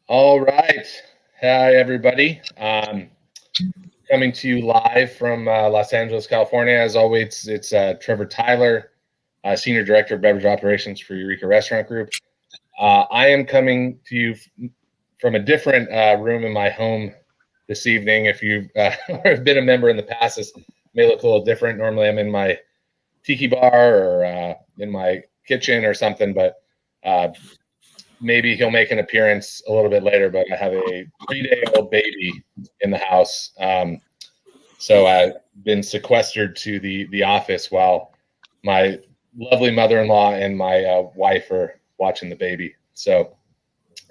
All right. Hi, everybody. Coming to you live from Los Angeles, California. As always, it's Trevor Tyler, Senior Director of Beverage Operations for Eureka Restaurant Group. I am coming to you from a different room in my home this evening. If you've been a member in the past, this may look a little different. Normally, I'm in my tiki bar or in my kitchen or something, but maybe he'll make an appearance a little bit later. But I have a 3-day-old baby in the house, so I've been sequestered to the office while my lovely mother-in-law and my wife are watching the baby. So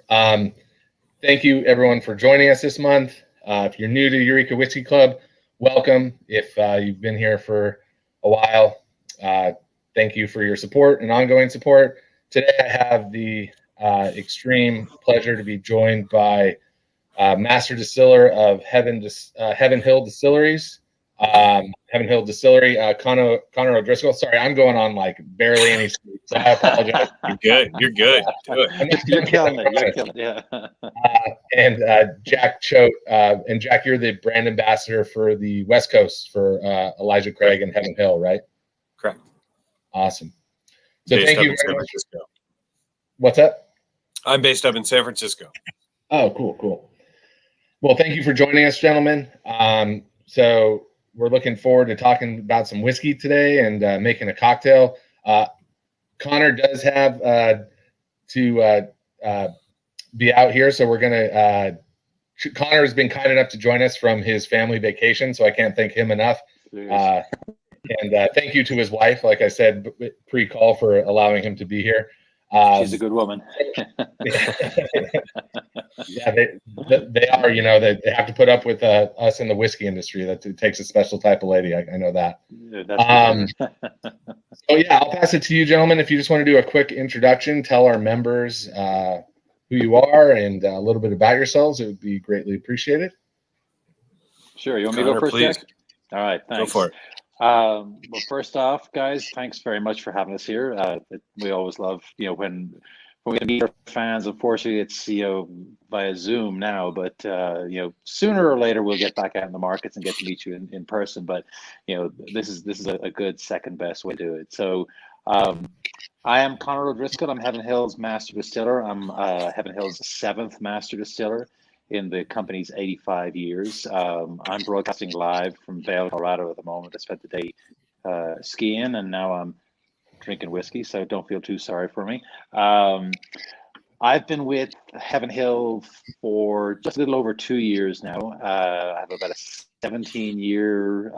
thank you, everyone, for joining us this month. If you're new to Eureka Whiskey Club, welcome. If you've been here for a while, thank you for your support and ongoing support. Today, I have the extreme pleasure to be joined by Master Distiller of Heaven Hill Distilleries, Heaven Hill Distillery, Connor O'Driscoll. Sorry, I'm going on like barely any sleep, so I apologize. You're good. Do it. You're killing it. Yeah. And Jack Choate. And Jack, you're the brand ambassador for the West Coast for Elijah Craig and Heaven Hill, right? Correct. Awesome. So Based thank up you in very San much. Francisco. What's that? I'm based up in San Francisco. Oh, cool. Well, thank you for joining us, gentlemen. So we're looking forward to talking about some whiskey today and making a cocktail. Connor does have to be out here, so we're gonna. Connor has been kind enough to join us from his family vacation, so I can't thank him enough. And thank you to his wife, like I said pre-call, for allowing him to be here. She's a good woman. Yeah, they are. You know, they have to put up with us in the whiskey industry. That it takes a special type of lady. I know that. Yeah, So yeah, I'll pass it to you, gentlemen. If you just want to do a quick introduction, tell our members who you are and a little bit about yourselves, it would be greatly appreciated. Sure. You want me to go first, please. Jack? All right. Thanks. Go for it. Well, first off, guys, thanks very much for having us here. We always love, when we meet our fans. Unfortunately, it's via Zoom now, but sooner or later we'll get back out in the markets and get to meet you in person. But this is a good second best way to do it. So I am Connor O'Driscoll. I'm Heaven Hill's master distiller. I'm Heaven Hill's 7th master distiller in the company's 85 years. I'm broadcasting live from Vail, Colorado at the moment. I spent the day skiing, and now I'm drinking whiskey, so don't feel too sorry for me. I've been with Heaven Hill for just a little over 2 years now. I have about a 17-year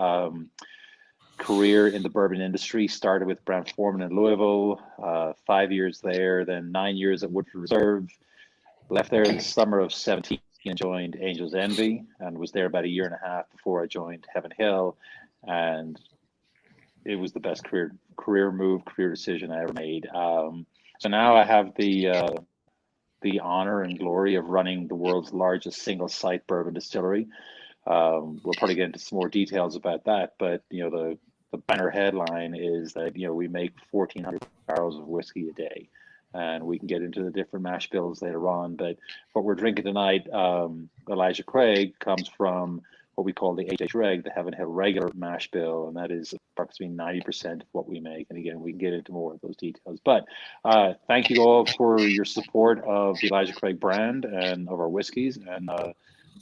career in the bourbon industry. Started with Brown-Forman in Louisville, 5 years there, then 9 years at Woodford Reserve. Left there in the summer of 17 and joined Angel's Envy, and was there about a year and a half before I joined Heaven Hill, and it was the best career decision I ever made. So now I have the honor and glory of running the world's largest single site bourbon distillery. We'll probably get into some more details about that, but the banner headline is that we make 1,400 barrels of whiskey a day. And we can get into the different mash bills later on. But what we're drinking tonight, Elijah Craig, comes from what we call the HH Reg, the Heaven Hill regular mash bill, and that is approximately 90% of what we make. And again, we can get into more of those details. But thank you all for your support of the Elijah Craig brand and of our whiskeys, and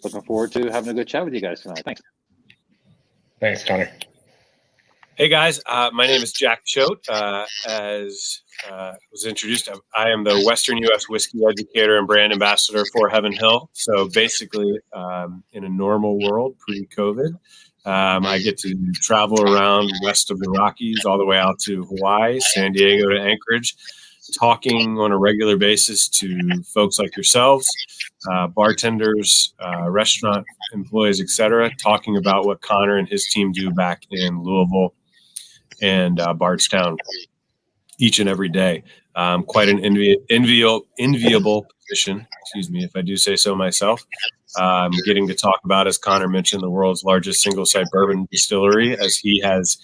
looking forward to having a good chat with you guys tonight. Thanks. Thanks, Connor. Hey guys, my name is Jack Choate. As was introduced, I am the Western U.S. Whiskey Educator and Brand Ambassador for Heaven Hill. So basically, in a normal world, pre-COVID, I get to travel around west of the Rockies all the way out to Hawaii, San Diego to Anchorage, talking on a regular basis to folks like yourselves, bartenders, restaurant employees, etc., talking about what Connor and his team do back in Louisville and Bardstown each and every day. Quite an enviable position, excuse me, if I do say so myself. Getting to talk about, as Connor mentioned, the world's largest single-site bourbon distillery, as he has,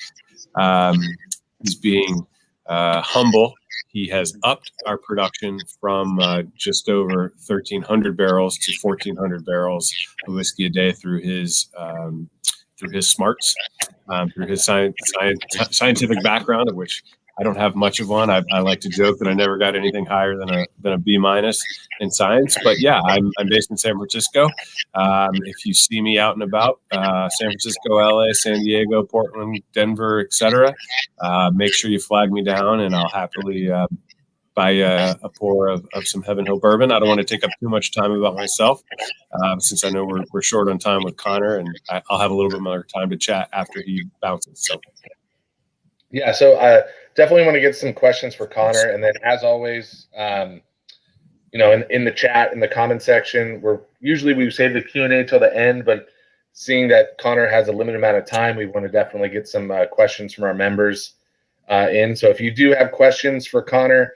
he's being humble. he has upped our production from just over 1,300 barrels to 1,400 barrels of whiskey a day through his smarts, through his scientific background, of which I don't have much of one. I like to joke that I never got anything higher than a B- in science. But yeah, I'm based in San Francisco. If you see me out and about, San Francisco, LA, San Diego, Portland, Denver, etc., make sure you flag me down, and I'll happily buy a pour of some Heaven Hill bourbon. I don't want to take up too much time about myself, since I know we're short on time with Connor, and I'll have a little bit more time to chat after he bounces. So. Yeah, so definitely want to get some questions for Connor, and then as always, in the chat, in the comment section, we save the Q&A till the end, but seeing that Connor has a limited amount of time, we want to definitely get some questions from our members in. So if you do have questions for Connor,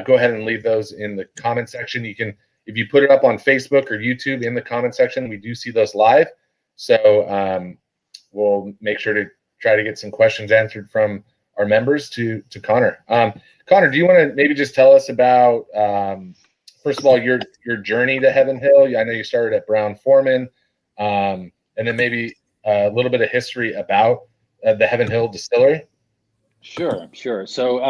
go ahead and leave those in the comment section. You can, if you put it up on Facebook or YouTube in the comment section, we do see those live. So we'll make sure to try to get some questions answered from our members to Connor. Connor, do you want to maybe just tell us about, first of all, your journey to Heaven Hill? I know you started at Brown-Forman, and then maybe a little bit of history about the Heaven Hill distillery. Sure. So,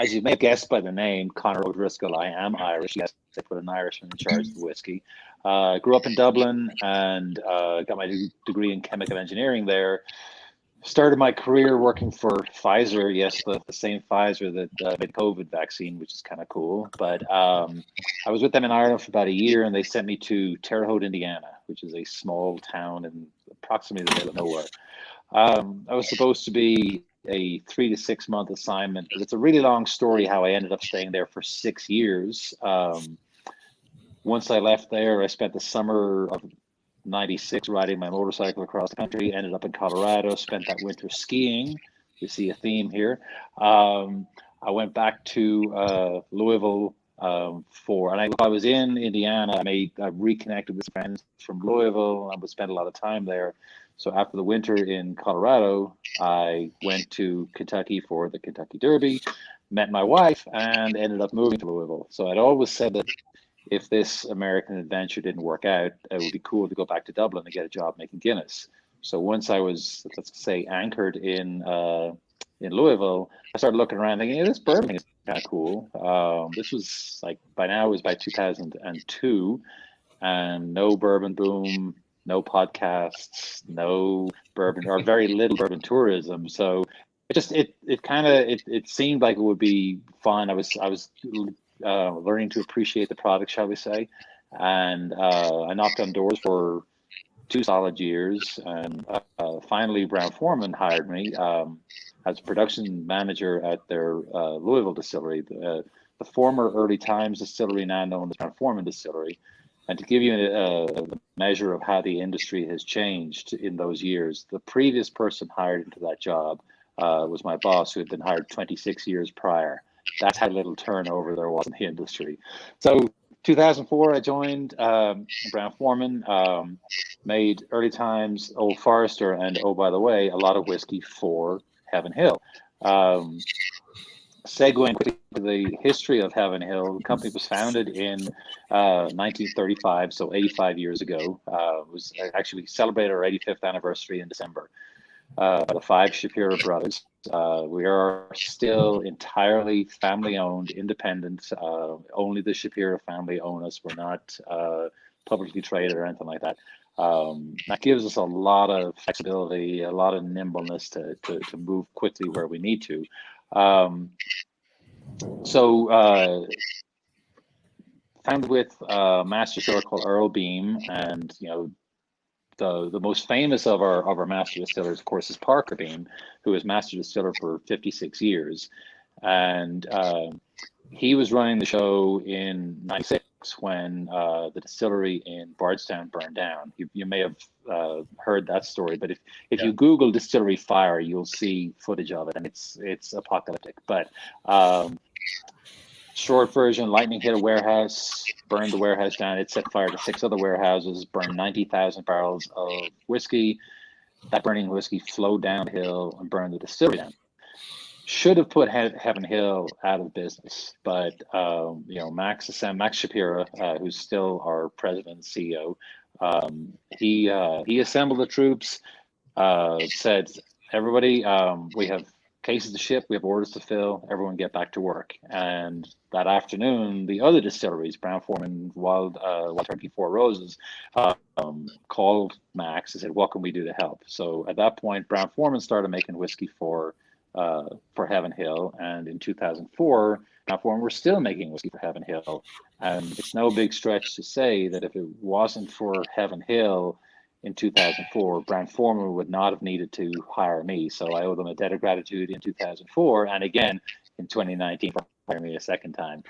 as you may have guessed by the name, Conor O'Driscoll, I am Irish. Yes, I put an Irishman in charge of the whiskey. Grew up in Dublin and got my degree in chemical engineering there. Started my career working for Pfizer. Yes, the same Pfizer that made COVID vaccine, which is kind of cool. But I was with them in Ireland for about a year, and they sent me to Terre Haute, Indiana, which is a small town in approximately the middle of nowhere. I was supposed to be a 3 to 6 month assignment, but it's a really long story how I ended up staying there for 6 years. Once I left there, I spent the summer of '96 riding my motorcycle across the country, ended up in Colorado, spent that winter skiing. You see a theme here. I went back to Louisville and I was in Indiana. I reconnected with friends from Louisville. I would spend a lot of time there. So after the winter in Colorado, I went to Kentucky for the Kentucky Derby, met my wife, and ended up moving to Louisville. So I'd always said that if this American adventure didn't work out, it would be cool to go back to Dublin and get a job making Guinness. So once I was, let's say, anchored in Louisville, I started looking around thinking, this bourbon is kind of cool. This was by 2002, and no bourbon boom, no podcasts, no bourbon, or very little bourbon tourism. So it seemed like it would be fun. I was learning to appreciate the product, shall we say, and I knocked on doors for 2 solid years, and finally Brown-Forman hired me as a production manager at their Louisville distillery, the former Early Times distillery, now known as Brown-Forman distillery. And to give you a measure of how the industry has changed in those years, the previous person hired into that job was my boss, who had been hired 26 years prior. That's how little turnover there was in the industry. So 2004, I joined Brown-Forman, made Early Times, Old Forester, and oh, by the way, a lot of whiskey for Heaven Hill. Segueing quickly to the history of Heaven Hill, the company was founded in 1935, so 85 years ago. It was actually celebrated our 85th anniversary in December. By the 5 Shapiro brothers. We are still entirely family-owned, independent. Only the Shapiro family own us. We're not publicly traded or anything like that. That gives us a lot of flexibility, a lot of nimbleness to move quickly where we need to. Founded with a master distiller called Earl Beam, and the most famous of our master distillers, of course, is Parker Beam, who was master distiller for 56 years, and he was running the show in '96 when the distillery in Bardstown burned down. You may have heard that story, but if you Google distillery fire, you'll see footage of it, and it's apocalyptic. But short version: lightning hit a warehouse, burned the warehouse down. It set fire to 6 other warehouses, burned 90,000 barrels of whiskey. That burning whiskey flowed downhill and burned the distillery down. should have put Heaven Hill out of business, but Max Shapira, who's still our president and CEO, he assembled the troops, said, everybody, we have cases to ship, we have orders to fill, everyone get back to work. And that afternoon, the other distilleries, Brown-Forman, Wild Turkey, Four Roses, called Max and said, what can we do to help? So at that point, Brown-Forman started making whiskey for Heaven Hill, and in 2004, Brown-Forman were still making whiskey for Heaven Hill. And it's no big stretch to say that if it wasn't for Heaven Hill in 2004, Brown-Forman would not have needed to hire me. So I owe them a debt of gratitude in 2004, and again in 2019 for hiring me a second time.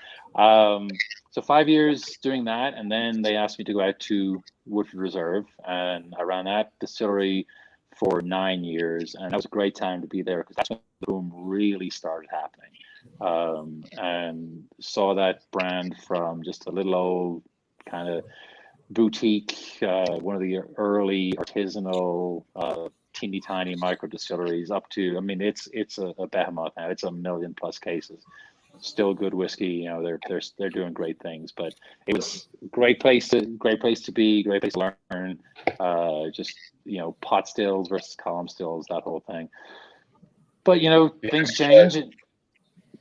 So 5 years doing that, and then they asked me to go out to Woodford Reserve, and I ran that distillery for 9 years, and that was a great time to be there because that's when the boom really started happening. And saw that brand from just a little old kind of boutique, one of the early artisanal, teeny tiny micro distilleries, up to, I mean, it's a behemoth now. It's 1 million plus cases. Still good whiskey. They're doing great things. But it was a great place to be, great place to learn. Just pot stills versus column stills, that whole thing. But things change.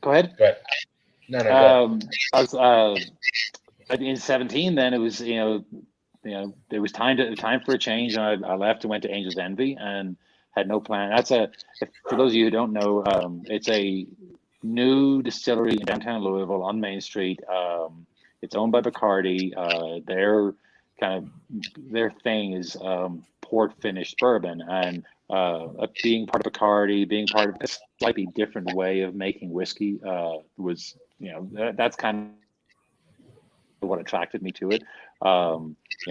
Go ahead. Go ahead. No, go ahead. I was in 17. Then it was it was time for a change, and I left and went to Angel's Envy and had no plan. For those of you who don't know, it's a new distillery in downtown Louisville on Main Street. It's owned by Bacardi. Their thing is port finished bourbon, and being part of Bacardi, being part of a slightly different way of making whiskey was that's kind of what attracted me to it.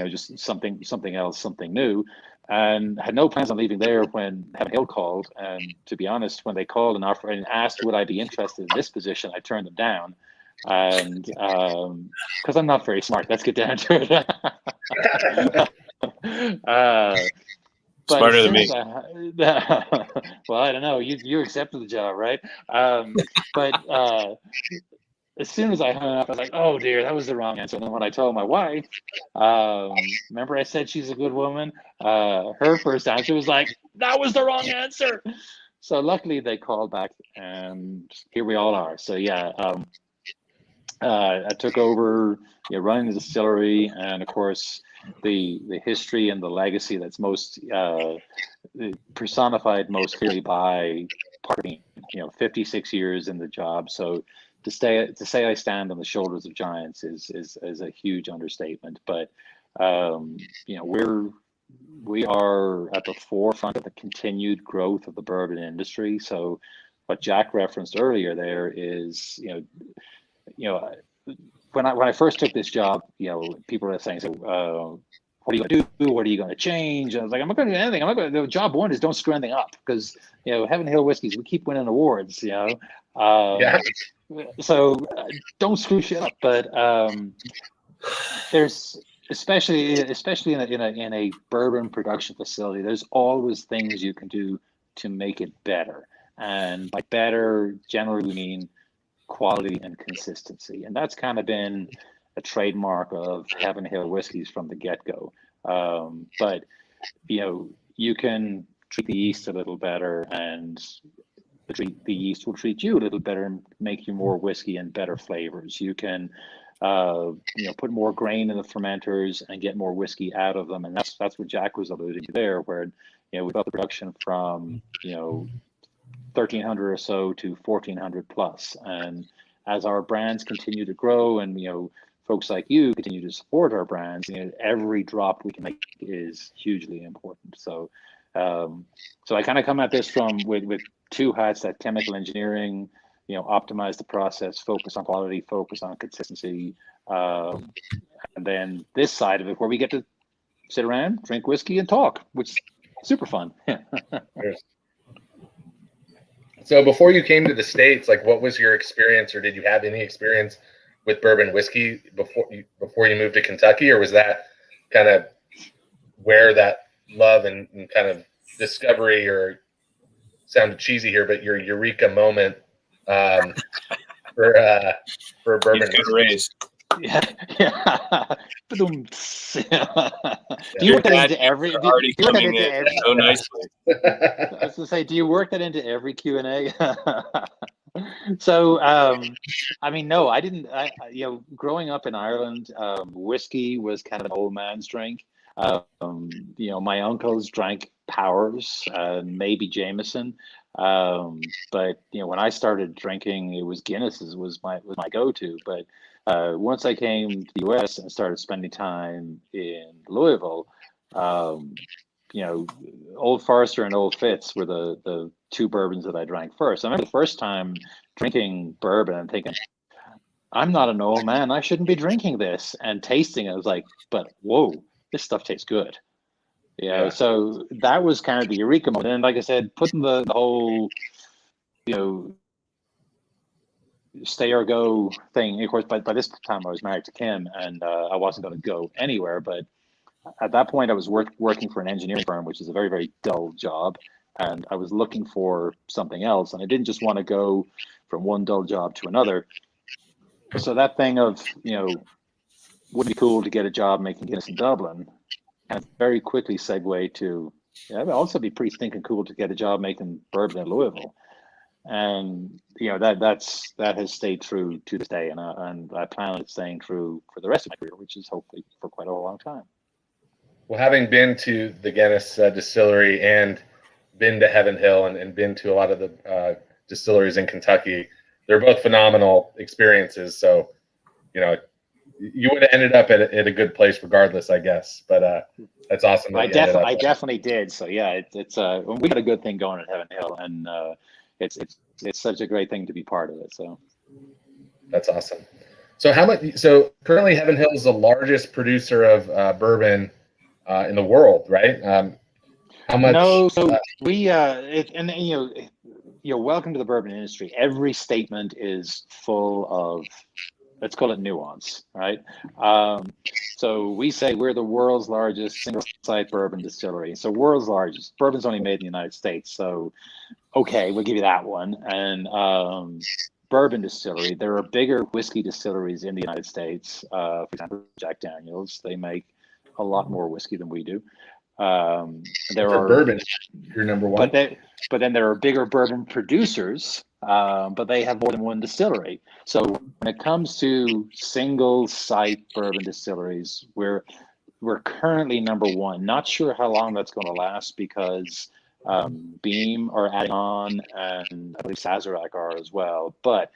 Just something else, something new. And had no plans on leaving there when Heaven Hill called. And to be honest, when they called and offered and asked would I be interested in this position, I turned them down. And because I'm not very smart, let's get down to it. Smarter than me. Well, I don't know. You accepted the job, right? But as soon as I hung up, I was like, oh dear, that was the wrong answer. And then when I told my wife, remember I said she's a good woman? Her first answer was like, that was the wrong answer. So luckily they called back, and here we all are. So yeah, I took over running the distillery, and of course the history and the legacy that's most personified most clearly by part of me, 56 years in the job. So to say I stand on the shoulders of giants is a huge understatement. But we are at the forefront of the continued growth of the bourbon industry. So what Jack referenced earlier there is when I first took this job, people were saying, so what are you going to do? What are you going to change? And I was like, I'm not going to do anything. The job one is don't screw anything up, because Heaven Hill whiskeys, we keep winning awards. Yeah. So don't screw shit up. But there's especially in a bourbon production facility, there's always things you can do to make it better. And by better, generally we mean quality and consistency, and that's kind of been a trademark of Heaven Hill whiskeys from the get-go. But you can treat the yeast a little better, and the yeast will treat you a little better and make you more whiskey and better flavors. You can put more grain in the fermenters and get more whiskey out of them, and that's what Jack was alluding to there, where we got the production from 1,300 or so to 1,400 plus. And as our brands continue to grow, and folks like you continue to support our brands, every drop we can make is hugely important. So so I kind of come at this with two hats: that chemical engineering, optimize the process, focus on quality, focus on consistency, and then this side of it where we get to sit around, drink whiskey, and talk, which is super fun. So before you came to the States, what was your experience, or did you have any experience with bourbon whiskey before you moved to Kentucky, or was that kind of where that love and kind of discovery or sound cheesy here, but your Eureka moment um, for bourbon. He's good raised. Yeah, yeah. Ba-dum. Do you Your work that dad into every? are Do already you work that coming into in every? so nicely. I was gonna say, do you work that into every Q&A? So, I mean, no, I didn't. Growing up in Ireland, whiskey was kind of an old man's drink. My uncles drank Powers, maybe Jameson. But when I started drinking, it was Guinness's was my go-to. But once I came to the US and started spending time in Louisville, um, Old Forester and Old Fitz were the two bourbons that I drank first. I remember the first time drinking bourbon and thinking, I'm not an old man, I shouldn't be drinking this. And tasting it, I was like, but whoa, this stuff tastes good. Yeah. So that was kind of the Eureka moment. And like I said, putting the whole, stay or go thing. Of course, by this time I was married to Kim, and I wasn't going to go anywhere. But at that point, I was working for an engineering firm, which is a very, very dull job. And I was looking for something else. And I didn't just want to go from one dull job to another. So that thing of, would it be cool to get a job making Guinness in Dublin? And very quickly segue to, it would also be pretty stinking cool to get a job making bourbon in Louisville. And that has stayed true to this day, and I plan on it staying true for the rest of my career, which is hopefully for quite a long time. Well, having been to the Guinness distillery and been to Heaven Hill and been to a lot of the distilleries in Kentucky, they're both phenomenal experiences. So, you would have ended up at a good place regardless, I guess. But that's awesome. I definitely did. So yeah, it's we got a good thing going at Heaven Hill, and it's such a great thing to be part of it. So that's awesome. So So currently, Heaven Hill is the largest producer of bourbon in the world, right? How much? No, so we you're welcome to the bourbon industry. Every statement is full of, let's call it nuance, right? So we say we're the world's largest single site bourbon distillery. So world's largest. Bourbon's only made in the United States. So, okay, we'll give you that one. And bourbon distillery, there are bigger whiskey distilleries in the United States. For example, Jack Daniels, they make a lot more whiskey than we do. Bourbon, you're number one. But then there are bigger bourbon producers, but they have more than one distillery. So when it comes to single site bourbon distilleries, we're currently number one. Not sure how long that's going to last, because Beam are adding on, and I believe Sazerac are as well. But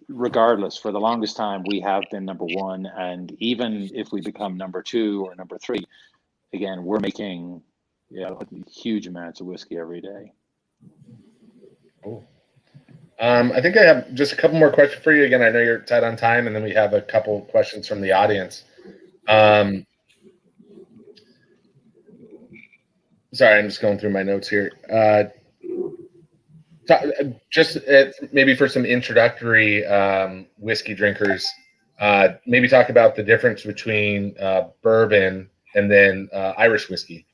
regardless, for the longest time, we have been number one. And even if we become number two or number three, again, we're making huge amounts of whiskey every day. Cool. I think I have just a couple more questions for you. Again, I know you're tight on time, and then we have a couple questions from the audience. Sorry, I'm just going through my notes here. Maybe for some introductory whiskey drinkers, maybe talk about the difference between bourbon and then Irish whiskey,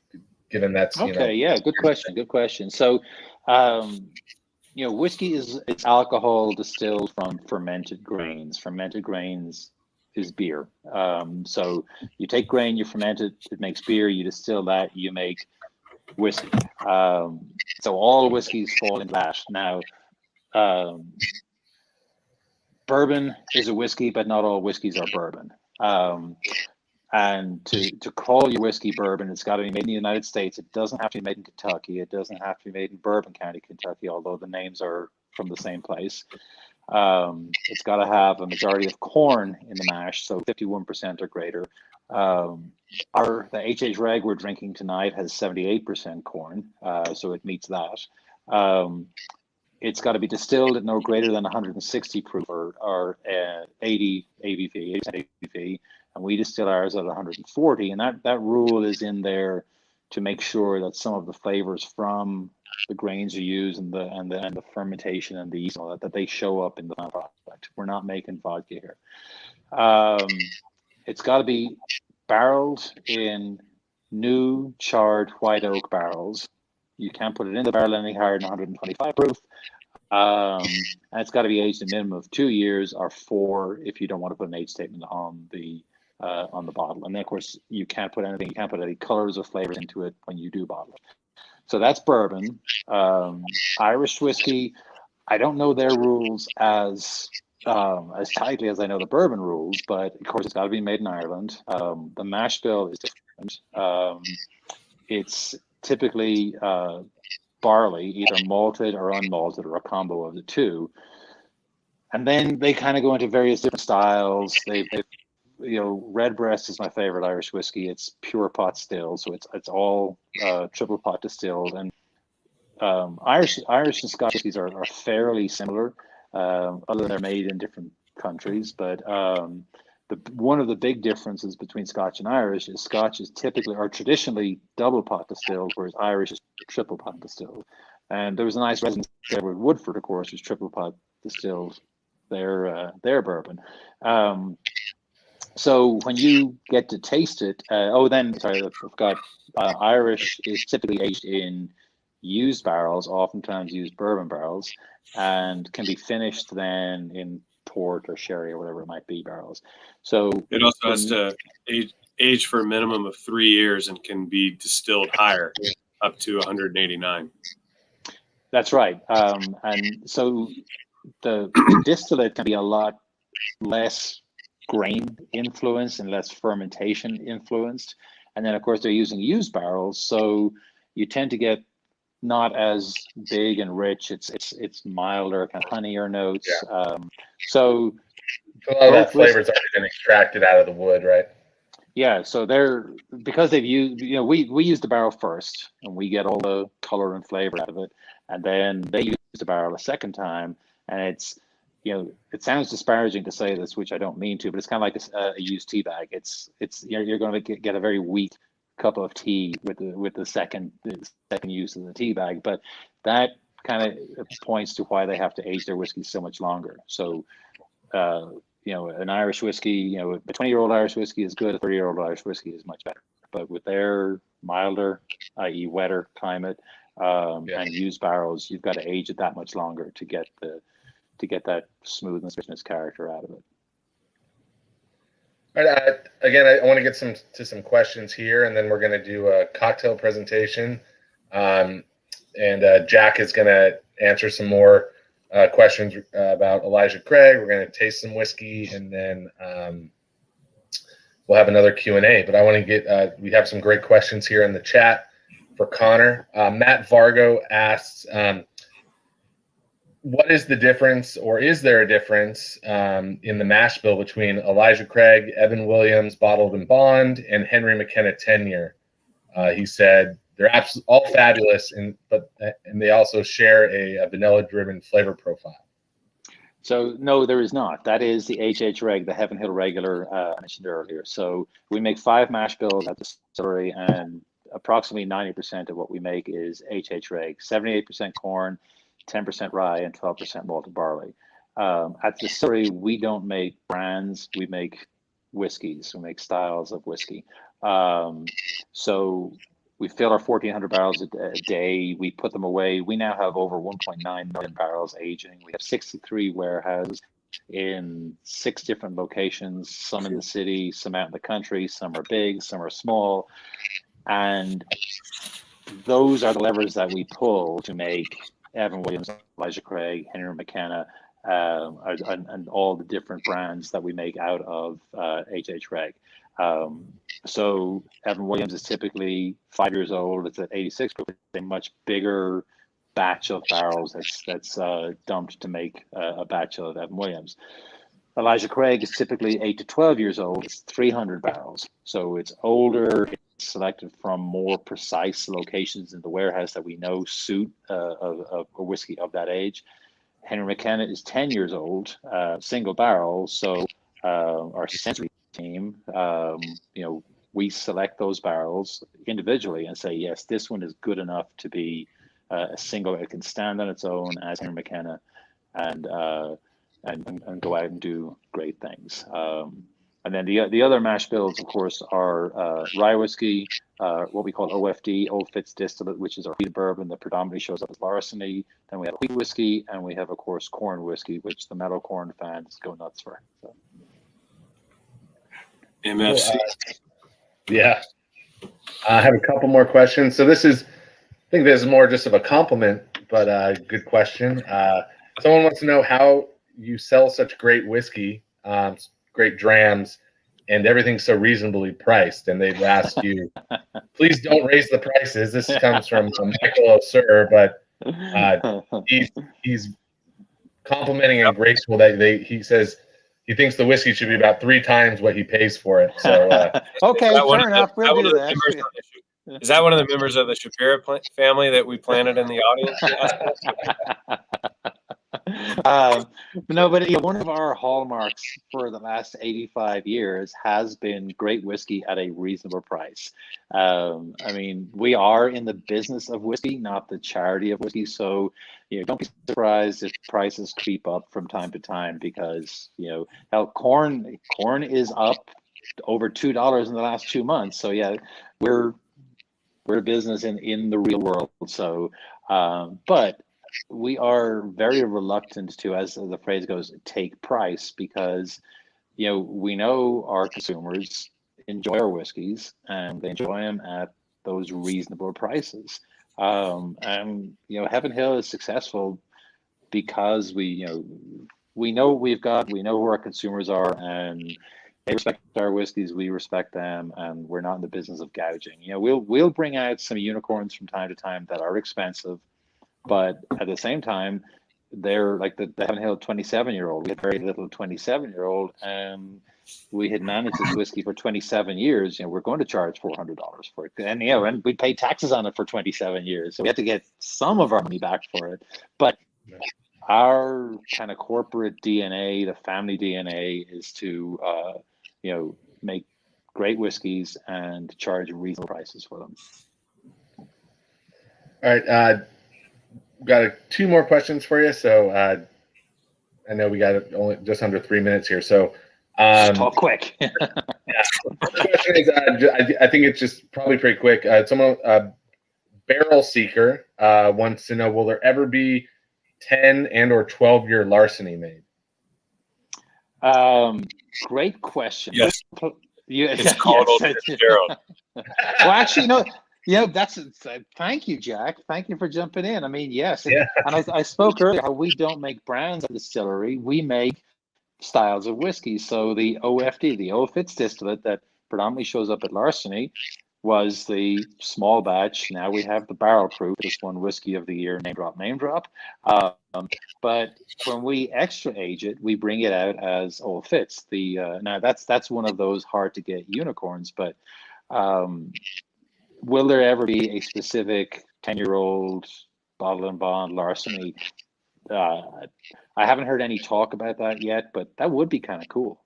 given that's okay. Yeah, good question. So, whiskey it's alcohol distilled from fermented grains. Fermented grains is beer. So you take grain, you ferment it, it makes beer. You distill that, you make whiskey. So all whiskeys fall into that. Now, bourbon is a whiskey, but not all whiskeys are bourbon. And to call your whiskey bourbon, it's got to be made in the United States. It doesn't have to be made in Kentucky. It doesn't have to be made in Bourbon County, Kentucky, although the names are from the same place. It's got to have a majority of corn in the mash, so 51% or greater. The HH Reg we're drinking tonight has 78% corn, so it meets that. It's got to be distilled at no greater than 160 proof or 80 ABV, 80% ABV. And we distill ours at 140, and that rule is in there to make sure that some of the flavors from the grains you use and the fermentation and the yeast, all that they show up in the final product. We're not making vodka here. It's got to be barreled in new charred white oak barrels you can't put it in the barrel any higher than 125 proof. And it's got to be aged a minimum of 2 years or 4 if you don't want to put an age statement on the bottle. And then of course you can't put anything, you can't put any colors or flavors into it when you do bottle it. So that's bourbon. Irish whiskey, I don't know their rules as tightly as I know the bourbon rules, but of course it's got to be made in Ireland. The mash bill is different. It's typically barley, either malted or unmalted, or a combo of the two. And then they kind of go into various different styles. They Redbreast is my favorite Irish whiskey. It's pure pot still, so it's all triple pot distilled. And Irish and Scotch whiskeys are fairly similar, other than they're made in different countries. But one of the big differences between Scotch and Irish is Scotch is typically or traditionally double pot distilled, whereas Irish is triple pot distilled. And there was a nice residence there with Woodford, of course, was triple pot distilled their bourbon. So when you get to taste it, sorry, I forgot. Irish is typically aged in used barrels, oftentimes used bourbon barrels, and can be finished then in port or sherry or whatever it might be barrels. So it also has to age for a minimum of 3 years and can be distilled higher, up to 189. That's right. And so the distillate can be a lot less grain influenced and less fermentation influenced. And then of course they're using used barrels, so you tend to get not as big and rich. It's milder, kind of honeyed notes. Yeah. So a lot of that flavor's already been extracted out of the wood, right? Yeah, so because they've used, we use the barrel first and we get all the color and flavor out of it, and then they use the barrel a second time, and it's, it sounds disparaging to say this, which I don't mean to, but it's kind of like a used tea bag. It's you're going to get a very weak cup of tea with the second use of the tea bag, but that kind of points to why they have to age their whiskey so much longer. So an Irish whiskey, a 20-year-old Irish whiskey is good, a 30-year-old Irish whiskey is much better. But with their milder, i.e. wetter climate, and used barrels, you've got to age it that much longer to get that smoothness, richness character out of it. All right, again, I want to get to some questions here, and then we're going to do a cocktail presentation. And Jack is going to answer some more questions about Elijah Craig. We're going to taste some whiskey, and then we'll have another Q&A. But I want to get we have some great questions here in the chat for Connor. Matt Vargo asks, what is the difference, or is there a difference in the mash bill between Elijah Craig, Evan Williams, Bottled and Bond, and Henry McKenna 10-year? He said they're all fabulous, and they also share a vanilla-driven flavor profile. So no, there is not. That is the HH Reg, the Heaven Hill Regular I mentioned earlier. So we make 5 mash bills at the distillery, and approximately 90% of what we make is HH Reg, 78% corn, 10% rye, and 12% malted barley. At the distillery, we don't make brands, we make whiskeys, we make styles of whiskey. So we fill our 1,400 barrels a day, we put them away. We now have over 1.9 million barrels aging. We have 63 warehouses in 6 different locations, some in the city, some out in the country, some are big, some are small. And those are the levers that we pull to make Evan Williams, Elijah Craig, Henry McKenna, and all the different brands that we make out of HH Reg. So Evan Williams is typically 5 years old. It's at 86, but it's a much bigger batch of barrels that's dumped to make a batch of Evan Williams. Elijah Craig is typically 8 to 12 years old. It's 300 barrels. So it's older. It's selected from more precise locations in the warehouse that we know suit a whiskey of that age. Henry McKenna is 10 years old, single barrel. So our sensory team, we select those barrels individually and say, yes, this one is good enough to be a single. It can stand on its own as Henry McKenna and go out and do great things. And then the other mash bills, of course, are rye whiskey, what we call OFD, Old Fitz Distillate, which is our wheat bourbon that predominantly shows up as larceny. Then we have wheat whiskey, and we have, of course, corn whiskey, which the metal corn fans go nuts for. So. MFC. Yeah. I have a couple more questions. So I think this is more just of a compliment, but good question. Someone wants to know how you sell such great whiskey, great drams, and everything's so reasonably priced. And they've asked you, please don't raise the prices. This comes from Michael O'Sir, but he's complimenting and grateful that he says he thinks the whiskey should be about 3 times what he pays for it. So okay, fair enough. We'll do that. Is that one of the members of the Shapiro family that we planted in the audience? No, but one of our hallmarks for the last 85 years has been great whiskey at a reasonable price. I mean, we are in the business of whiskey, not the charity of whiskey. So, don't be surprised if prices creep up from time to time because, hell, corn is up over $2 in the last 2 months. So yeah, we're a business in the real world. So, but we are very reluctant to, as the phrase goes, take price because, we know our consumers enjoy our whiskeys and they enjoy them at those reasonable prices. And, Heaven Hill is successful because we know what we've got, we know who our consumers are, and they respect our whiskeys, we respect them, and we're not in the business of gouging. We'll bring out some unicorns from time to time that are expensive, but at the same time, they're like the Heaven Hill 27-year-old. We had very little 27-year-old, and we had managed this whiskey for 27 years. We're going to charge $400 for it, and we paid taxes on it for 27 years, so we had to get some of our money back for it. But our kind of corporate DNA, the family DNA, is to make great whiskeys and charge reasonable prices for them. all right, got 2 more questions for you. So I know we got only just under 3 minutes here. So talk quick. Yeah. The question is, I think it's just probably pretty quick. Someone, Barrel Seeker, wants to know: will there ever be 10 and or 12-year larceny made? Great question. Yes. It's called Old Fitzgerald. Well, actually, no. That's thank you, Jack. Thank you for jumping in. I mean, yes. Yeah. And I spoke earlier how we don't make brands at the distillery. We make styles of whiskey. So the OFD, the Old Fitz Distillate that predominantly shows up at larceny, was the small batch. Now we have the barrel proof. This one whiskey of the year, name drop. But when we extra age it, we bring it out as Old Fitz. Now that's one of those hard to get unicorns. But will there ever be a specific 10-year-old bottle and bond larceny? I haven't heard any talk about that yet, but that would be kind of cool.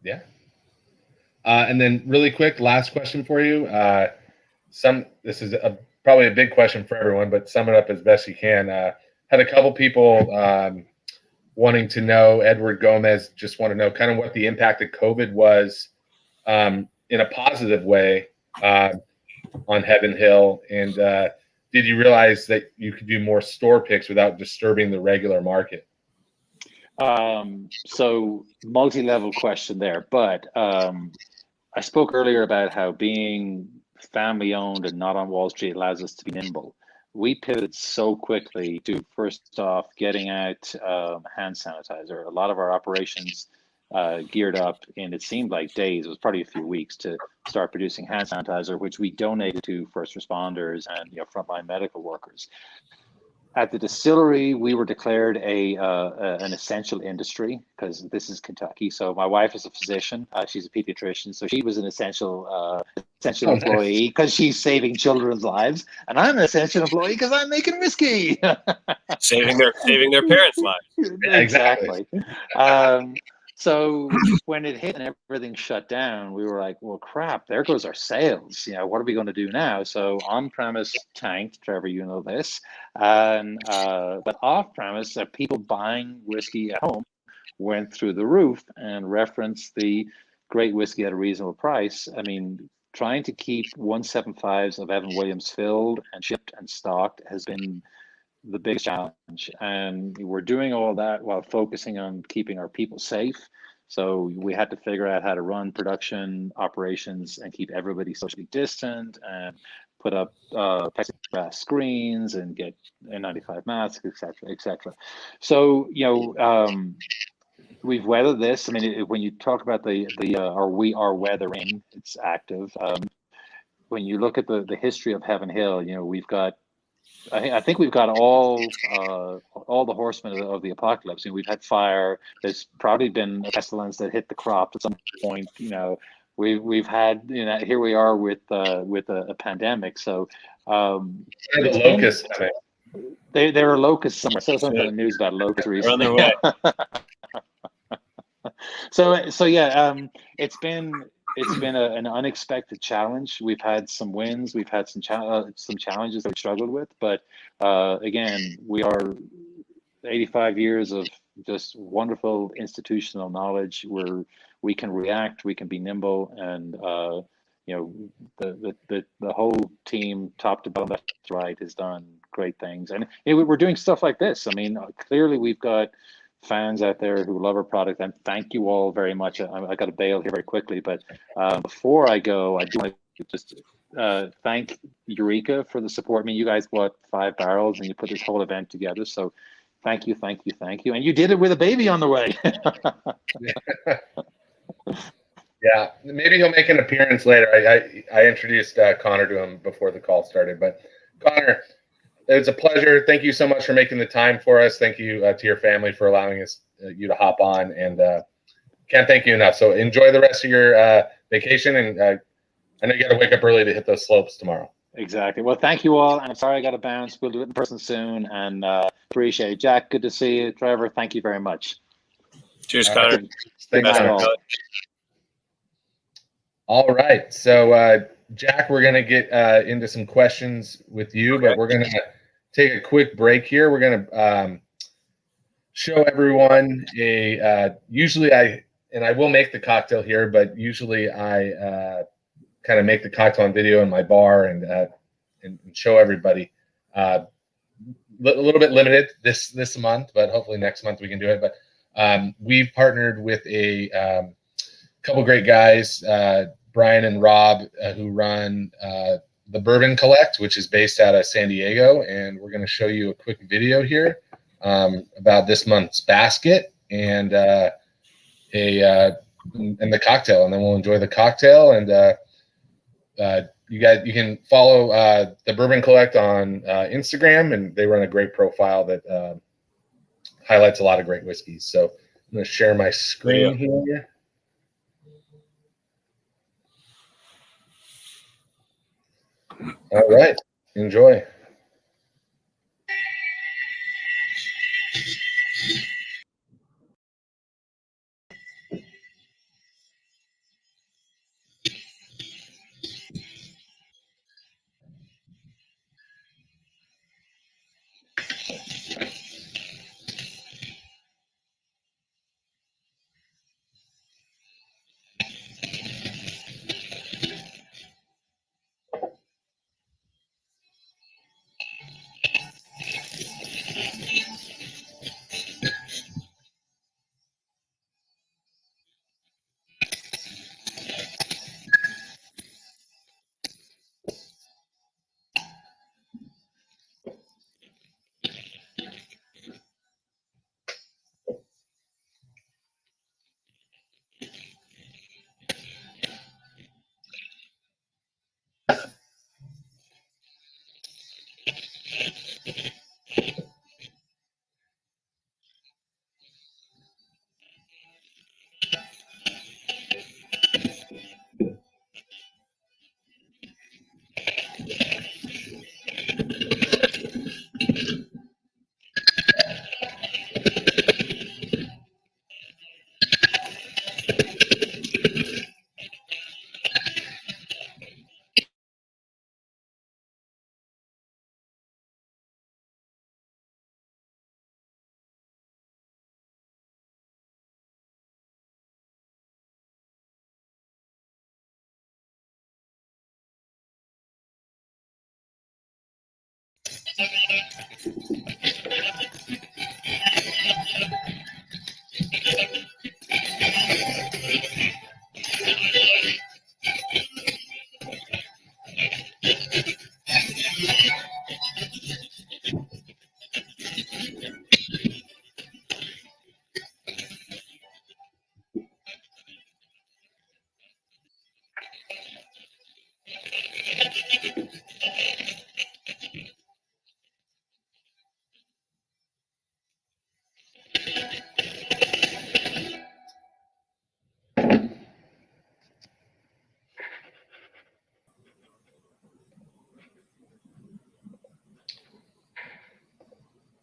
Yeah. And then really quick, last question for you. This is probably a big question for everyone, but sum it up as best you can. Had a couple people wanting to know, Edward Gomez just want to know kind of what the impact of COVID was in a positive way on Heaven Hill. And did you realize that you could do more store picks without disturbing the regular market? So multi-level question there, but I spoke earlier about how being family owned and not on Wall Street allows us to be nimble. We pivoted so quickly to, first off, getting out hand sanitizer. A lot of our operations geared up in, it seemed like days, it was probably a few weeks, to start producing hand sanitizer, which we donated to first responders and frontline medical workers. At the distillery, we were declared an essential industry because this is Kentucky. So my wife is a physician; she's a pediatrician, so she was an essential employee because she's saving children's lives, and I'm an essential employee because I'm making whiskey, saving their parents' lives. Exactly. So when it hit and everything shut down, we were like, well, crap, there goes our sales. What are we going to do now? So on-premise tanked, Trevor, you know this. And but off-premise, people buying whiskey at home went through the roof and referenced the great whiskey at a reasonable price. I mean, trying to keep 175s of Evan Williams filled and shipped and stocked has been the biggest challenge. And we're doing all that while focusing on keeping our people safe. So we had to figure out how to run production operations and keep everybody socially distant and put up plexiglass screens and get N95 masks, et cetera, et cetera. So, we've weathered this. I mean, when you talk about we are weathering, it's active. When you look at the history of Heaven Hill, we've got, I think we've got all the horsemen of the apocalypse. We've had fire. There's probably been a pestilence that hit the crop at some point. We've had, here we are with a pandemic. So the locusts. there are locusts somewhere. So something in the news about locusts recently. On their way. So yeah, it's been an unexpected challenge. We've had some wins, we've had some challenges that we struggled with, but again, we are 85 years of just wonderful institutional knowledge where we can react, we can be nimble, and the whole team, top to bottom, left to right, has done great things, and we're doing stuff like this. I mean, clearly we've got fans out there who love our product, and thank you all very much. I got to bail here very quickly, but before I go, I do want to just thank Eureka for the support. I mean, you guys bought 5 barrels and you put this whole event together, so thank you, and you did it with a baby on the way. Yeah, maybe he'll make an appearance later. I introduced Connor to him before the call started, but Connor, it's a pleasure. Thank you so much for making the time for us. Thank you to your family for allowing you to hop on, and can't thank you enough. So enjoy the rest of your vacation, and I know you got to wake up early to hit those slopes tomorrow. Exactly. Well, thank you all, and I'm sorry I got to bounce. We'll do it in person soon, and appreciate it. Jack, good to see you. Trevor, thank you very much. Cheers, Connor. Thanks, Connor. All right. So, Jack, we're going to get into some questions with you, but we're going to take a quick break here. We're going to show everyone usually I will make the cocktail here, but usually I kind of make the cocktail on video in my bar and show everybody. A little bit limited this month, but hopefully next month we can do it. But we've partnered with a couple great guys, Brian and Rob, who run the Bourbon Collect, which is based out of San Diego, and we're going to show you a quick video here about this month's basket and the cocktail, and then we'll enjoy the cocktail. And you can follow the Bourbon Collect on Instagram, and they run a great profile that highlights a lot of great whiskeys. So I'm going to share my screen here. All right, enjoy.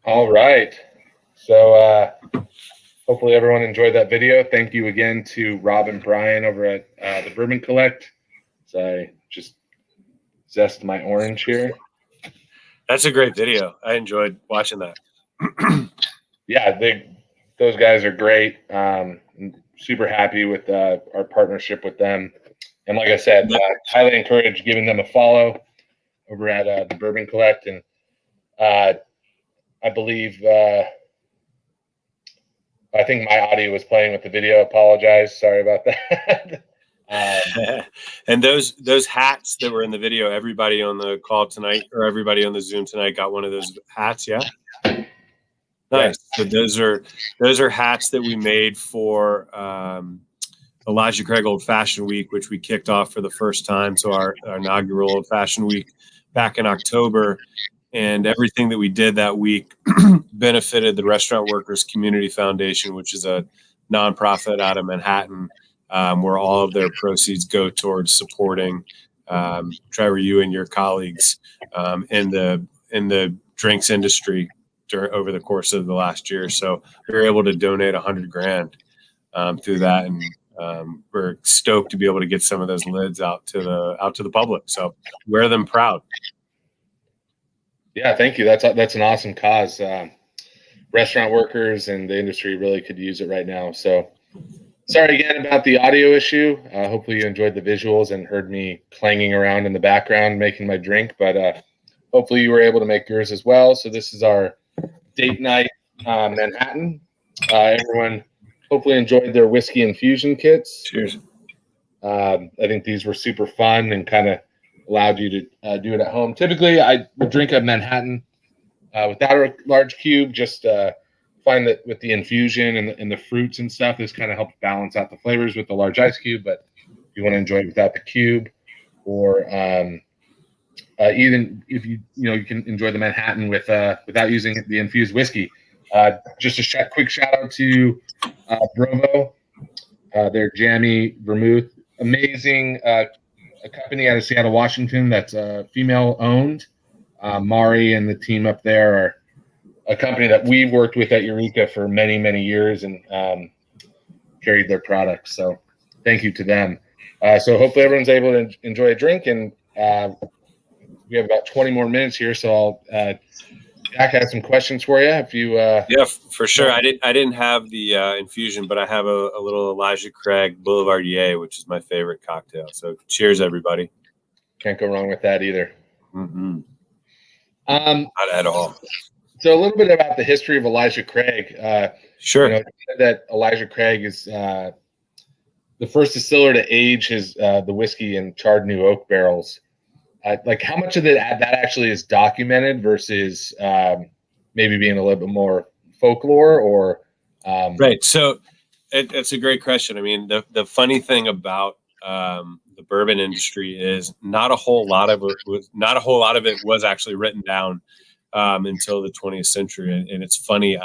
All right. So hopefully everyone enjoyed that video. Thank you again to Rob and Brian over at the Bourbon Collect. So I just zest my orange here. That's a great video. I enjoyed watching that. Yeah, those guys are great. Super happy with our partnership with them. And like I said, highly encourage giving them a follow over at the Bourbon Collect. And I believe, I think my audio was playing with the video. Apologize. Sorry about that. And those hats that were in the video, everybody on the call tonight or everybody on the Zoom tonight got one of those hats. Yeah. Nice. So those are hats that we made for Elijah Craig Old Fashioned Week, which we kicked off for the first time. So our inaugural Old Fashioned Week back in October. And everything that we did that week benefited the Restaurant Workers Community Foundation, which is a nonprofit out of Manhattan, where all of their proceeds go towards supporting Trevor, you and your colleagues in the drinks industry over the course of the last year. So we were able to donate $100,000 through that, and we're stoked to be able to get some of those lids out to the public. So wear them proud. Yeah, thank you. That's an awesome cause. Restaurant workers and the industry really could use it right now. So sorry again about the audio issue. Hopefully you enjoyed the visuals and heard me clanging around in the background making my drink, but hopefully you were able to make yours as well. So this is our date night Manhattan. Everyone hopefully enjoyed their whiskey infusion kits. Cheers. I think these were super fun and kind of allowed you to do it at home. Typically, I would drink a Manhattan without a large cube. Just find that with the infusion and the fruits and stuff, this kind of helps balance out the flavors with the large ice cube. But if you want to enjoy it without the cube, or even if you can enjoy the Manhattan without using the infused whiskey. Just a quick shout out to Brovo, their jammy vermouth, amazing. A company out of Seattle, Washington that's female owned. Mari and the team up there are a company that we've worked with at Eureka for many, many years and carried their products. So thank you to them. So hopefully everyone's able to enjoy a drink, and we have about 20 more minutes here. So Jack has some questions for you. If you yeah, for sure. I didn't have the infusion, but I have a little Elijah Craig Boulevardier, which is my favorite cocktail. So cheers, everybody. Can't go wrong with that either. Mm-hmm. Not at all. So a little bit about the history of Elijah Craig. Sure. That Elijah Craig is the first distiller to age the whiskey in charred new oak barrels. Like how much of that actually is documented versus maybe being a little bit more folklore or right. So it's a great question. I mean, the funny thing about the bourbon industry is not a whole lot of it was actually written down until the 20th century. And it's funny.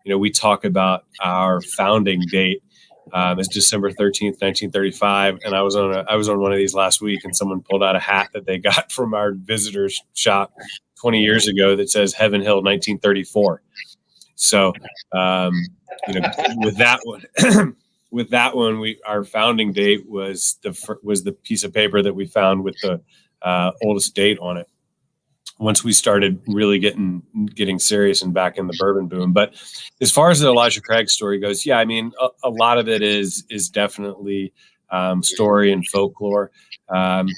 We talk about our founding date. It's December 13th, 1935. And I was on one of these last week, and someone pulled out a hat that they got from our visitors shop 20 years ago that says Heaven Hill 1934. So, with that one, our founding date was the piece of paper that we found with the oldest date on it. Once we started really getting serious and back in the bourbon boom. But as far as the Elijah Craig story goes, yeah, I mean, a lot of it is definitely story and folklore.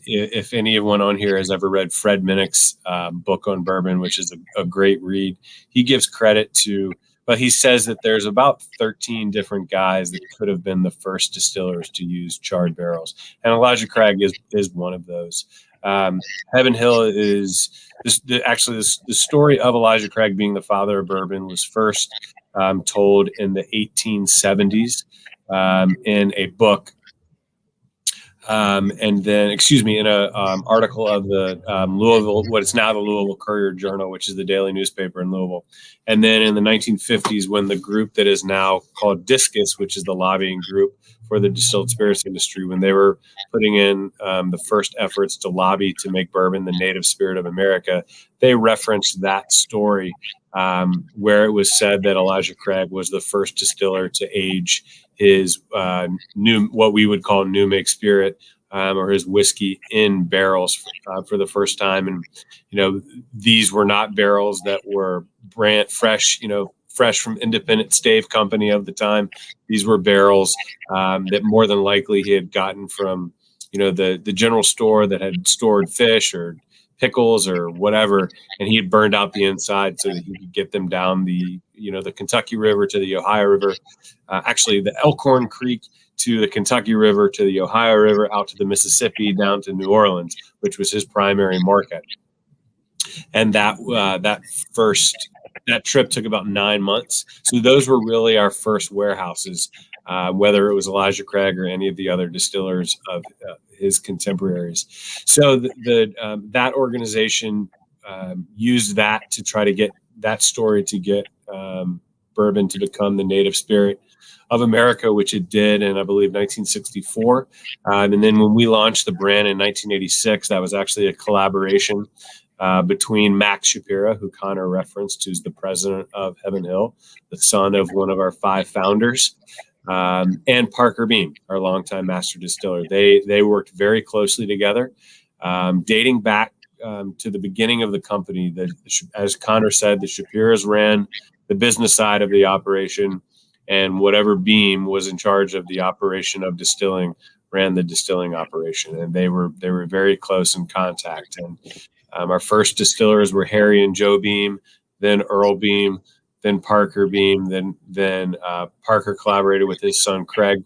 If anyone on here has ever read Fred Minnick's book on bourbon, which is a great read, he gives credit to, but he says that there's about 13 different guys that could have been the first distillers to use charred barrels. And Elijah Craig is one of those. Heaven Hill is the story of Elijah Craig being the father of bourbon was first told in the 1870s in a book. And then, in a article of the Louisville, what is now the Louisville Courier Journal, which is the daily newspaper in Louisville. And then in the 1950s, when the group that is now called Discus, which is the lobbying group for the distilled spirits industry, when they were putting in the first efforts to lobby to make bourbon the native spirit of America, they referenced that story where it was said that Elijah Craig was the first distiller to age his what we would call new make spirit or his whiskey in barrels for the first time. And, these were not barrels that were brand fresh, fresh from Independent Stave Company of the time. These were barrels that more than likely he had gotten from, the general store that had stored fish or pickles or whatever, and he had burned out the inside so that he could get them down the Kentucky River to the Ohio River, actually the Elkhorn Creek to the Kentucky River to the Ohio River, out to the Mississippi, down to New Orleans, which was his primary market. And that trip took about 9 months. So those were really our first warehouses, whether it was Elijah Craig or any of the other distillers of his contemporaries. So that organization used that to try to get that story to get bourbon to become the native spirit of America, which it did in, I believe, 1964. And then when we launched the brand in 1986, that was actually a collaboration between Max Shapiro, who Connor referenced, who's the president of Heaven Hill, the son of one of our 5 founders, and Parker Beam, our longtime master distiller. They worked very closely together, dating back to the beginning of the company. That, as Connor said, the Shapiros ran the business side of the operation, and whatever Beam was in charge of the operation of distilling ran the distilling operation, and they were very close in contact. And our first distillers were Harry and Joe Beam, then Earl Beam, then Parker Beam, then Parker collaborated with his son Craig.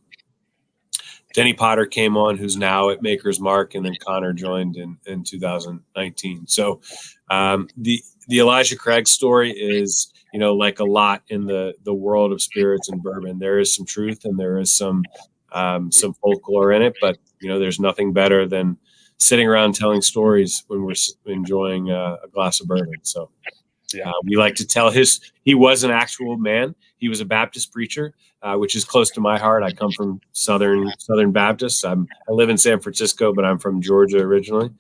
Denny Potter came on, who's now at Maker's Mark, and then Connor joined in 2019. So the Elijah Craig story is, like a lot in the world of spirits and bourbon. There is some truth and there is some folklore in it, but there's nothing better than sitting around telling stories when we're enjoying a glass of bourbon. So we like to tell he was an actual man. He was a Baptist preacher, which is close to my heart. I come from Southern Baptists. I live in San Francisco, but I'm from Georgia originally.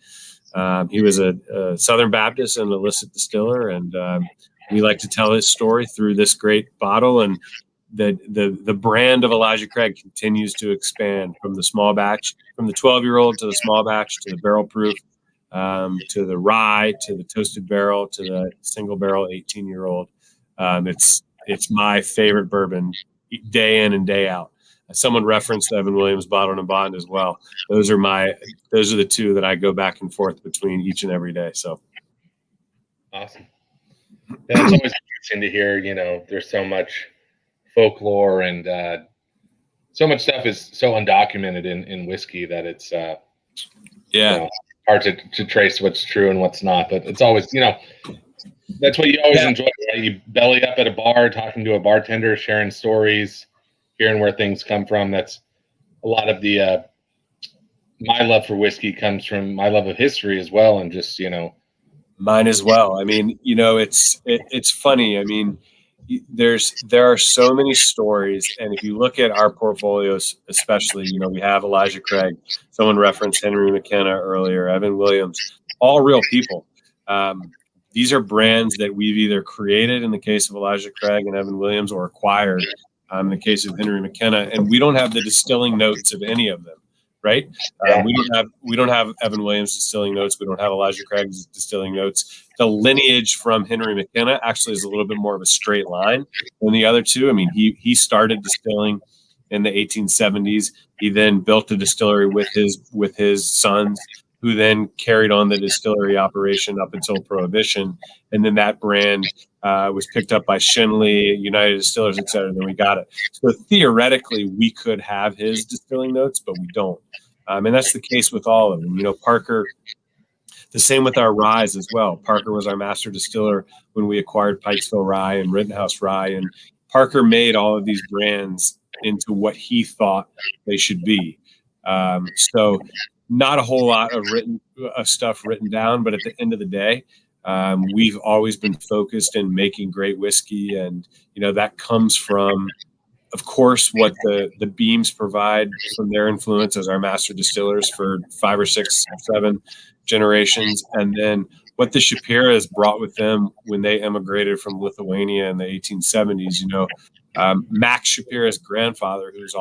He was a Southern Baptist and illicit distiller, and we like to tell his story through this great bottle. And the brand of Elijah Craig continues to expand from the small batch, from the 12-year-old to the small batch to the barrel proof, to the rye, to the toasted barrel, to the single barrel 18-year-old. It's my favorite bourbon day in and day out. Someone referenced the Evan Williams Bottled and Bond as well. Those are the two that I go back and forth between each and every day. So awesome. Yeah, it's always interesting to hear, there's so much folklore and so much stuff is so undocumented in whiskey that it's hard to trace what's true and what's not. But it's always, that's what you always enjoy, right? You belly up at a bar, talking to a bartender, sharing stories, hearing where things come from. That's a lot of the my love for whiskey comes from my love of history as well, and just mine as well. I mean, it's funny. I mean, there are so many stories, and if you look at our portfolios, especially, we have Elijah Craig. Someone referenced Henry McKenna earlier, Evan Williams, all real people. These are brands that we've either created in the case of Elijah Craig and Evan Williams, or acquired in the case of Henry McKenna, and we don't have the distilling notes of any of them. Right? We don't have Evan Williams distilling notes. We don't have Elijah Craig's distilling notes. The lineage from Henry McKenna actually is a little bit more of a straight line than the other two. I mean, he started distilling in the 1870s. He then built a distillery with his sons, who then carried on the distillery operation up until Prohibition. And then that brand was picked up by Shinley, United Distillers, et cetera. Then we got it. So theoretically, we could have his distilling notes, but we don't. And that's the case with all of them. You know, Parker, the same with our ryes as well. Parker was our master distiller when we acquired Pikesville Rye and Rittenhouse Rye. And Parker made all of these brands into what he thought they should be. So not a whole lot of stuff written down, but at the end of the day, we've always been focused in making great whiskey. And, you know, that comes from, of course, what the Beams provide from their influence as our master distillers for 5 or 6 or 7 generations. And then what the Shapiras brought with them when they emigrated from Lithuania in the 1870s, you know, Max Shapira's grandfather, whose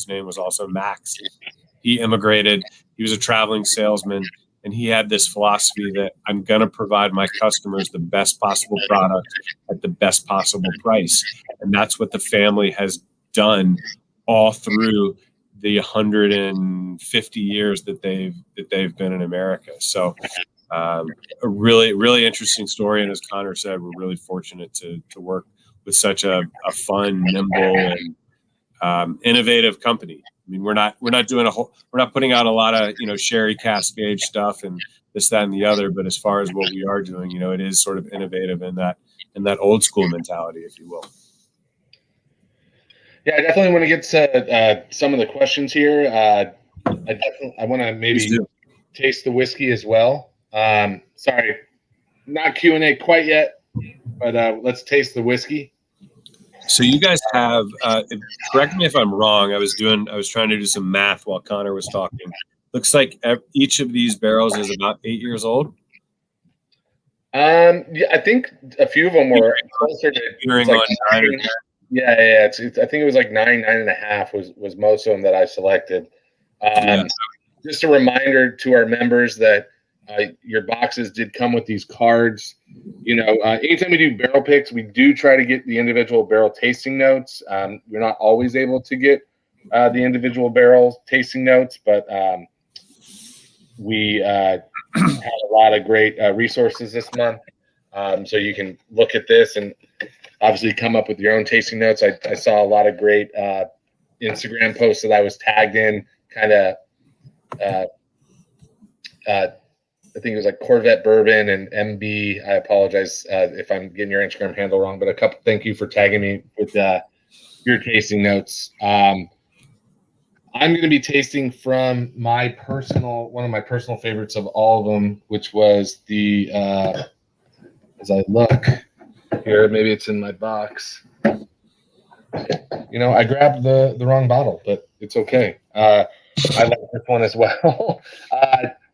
name was also Max, he immigrated. He was a traveling salesman, and he had this philosophy that I'm going to provide my customers the best possible product at the best possible price. And that's what the family has done all through the 150 years that they've been in America. So a really, really interesting story. And as Connor said, we're really fortunate to work with such a fun, nimble, and innovative company. I mean, we're not putting out a lot of, you know, sherry cascade stuff and this, that, and the other. But as far as what we are doing, you know, it is sort of innovative in that old school mentality, if you will. Yeah, I definitely want to get to some of the questions here. I want to maybe taste the whiskey as well. Sorry, not Q&A quite yet, but let's taste the whiskey. So you guys have, correct me if I'm wrong, I was trying to do some math while Connor was talking. Looks like each of these barrels is about 8 years old. Yeah, I think a few of them were closer to Yeah. I think it was like 9.5 was most of them that I selected. Just a reminder to our members that your boxes did come with these cards. You know, anytime we do barrel picks, we do try to get the individual barrel tasting notes. We're not always able to get the individual barrel tasting notes, but we have a lot of great resources this month. So you can look at this and obviously come up with your own tasting notes. I saw a lot of great Instagram posts that I was tagged in, kind of I think it was like Corvette Bourbon and MB. I apologize if I'm getting your Instagram handle wrong, but thank you for tagging me with your tasting notes. I'm going to be tasting from one of my personal favorites of all of them, which was the, as I look here, maybe it's in my box. You know, I grabbed the wrong bottle, but it's okay. I like this one as well.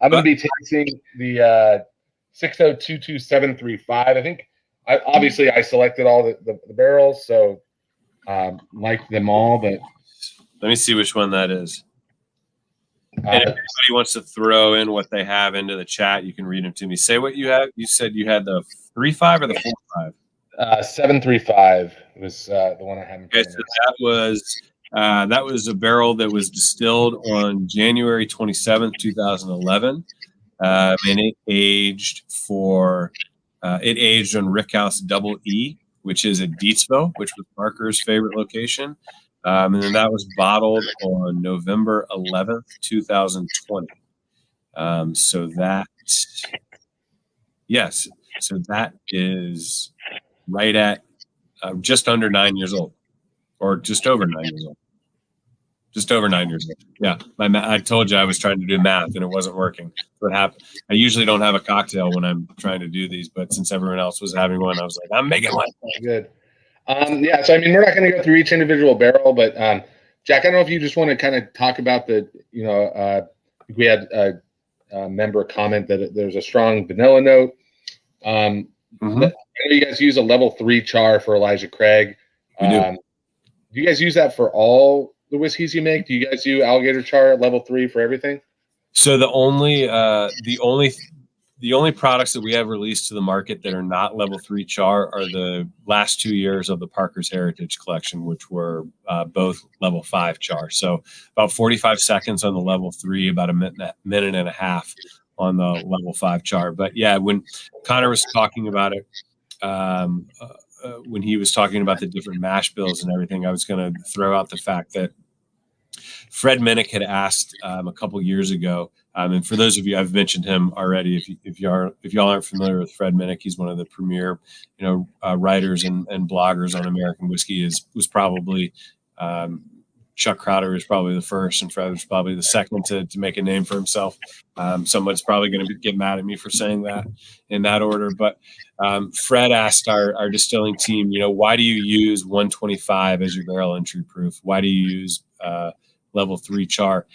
I'm going to be tasting the 6022735. I think I selected all the barrels, so like them all, but let me see which one that is. And if anybody wants to throw in what they have into the chat, you can read them to me. Say what you have. You said you had the 3.5 or the 4.5? 735 was the one I had. Okay, so that was a barrel that was distilled on January 27th, 2011, and it aged on Rickhouse Double E, which is at Deatsville, which was Parker's favorite location, and then that was bottled on November 11th, 2020. So that is right at just under 9 years old, or just over 9 years old. Just over 9 years old. Yeah, I told you I was trying to do math and it wasn't working. That's what happened. I usually don't have a cocktail when I'm trying to do these, but since everyone else was having one, I was like, I'm making one. Good. Yeah, so I mean, we're not going to go through each individual barrel, but Jack, I don't know if you just want to kind of talk about we had a member comment that there's a strong vanilla note. I know you guys use a level 3 char for Elijah Craig. Do you guys use that for all the whiskeys you make? Do you guys do alligator char at level 3 for everything? So the only the only products that we have released to the market that are not level 3 char are the last 2 years of the Parker's Heritage Collection, which were both level 5 char. So about 45 seconds on the level 3, about a minute and a half on the level 5 char. But yeah, when Connor was talking about it, when he was talking about the different mash bills and everything, I was going to throw out the fact that Fred Minnick had asked a couple years ago, and for those of you, I've mentioned him already. If y'all aren't familiar with Fred Minnick, he's one of the premier, writers and bloggers on American whiskey. Was probably Chuck Crowder was probably the first, and Fred was probably the second to make a name for himself. Someone's probably going to get mad at me for saying that in that order, but Fred asked our distilling team, why do you use 125 as your barrel entry proof? Why do you use level 3 char?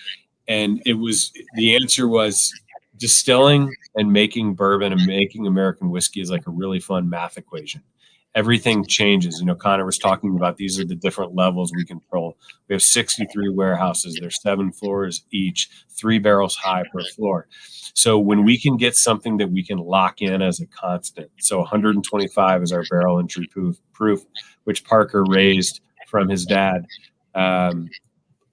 And the answer was distilling and making bourbon and making American whiskey is like a really fun math equation. Everything changes. Connor was talking about these are the different levels we control. We have 63 warehouses. There's 7 floors each, 3 barrels high per floor. So when we can get something that we can lock in as a constant, so 125 is our barrel entry proof, which Parker raised from his dad,